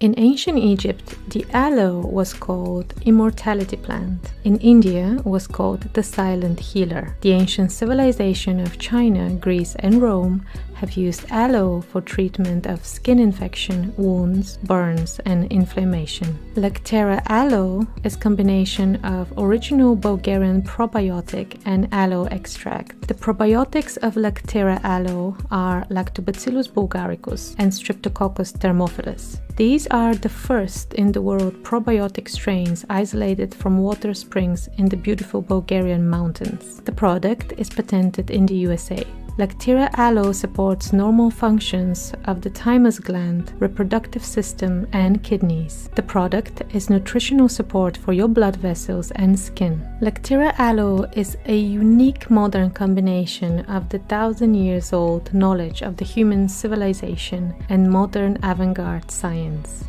In ancient Egypt, the aloe was called immortality plant. In India, it was called the silent healer. The ancient civilization of China, Greece, and Rome have used aloe for treatment of skin infection, wounds, burns, and inflammation. Laktera Aloe is a combination of original Bulgarian probiotic and aloe extract. The probiotics of Laktera Aloe are Lactobacillus bulgaricus and Streptococcus thermophilus. These are the first in the world probiotic strains isolated from water springs in the beautiful Bulgarian mountains. The product is patented in the USA. Laktera Aloe supports normal functions of the thymus gland, reproductive system, and kidneys. The product is nutritional support for your blood vessels and skin. Laktera Aloe is a unique modern combination of the 1,000-year-old knowledge of the human civilization and modern avant-garde science.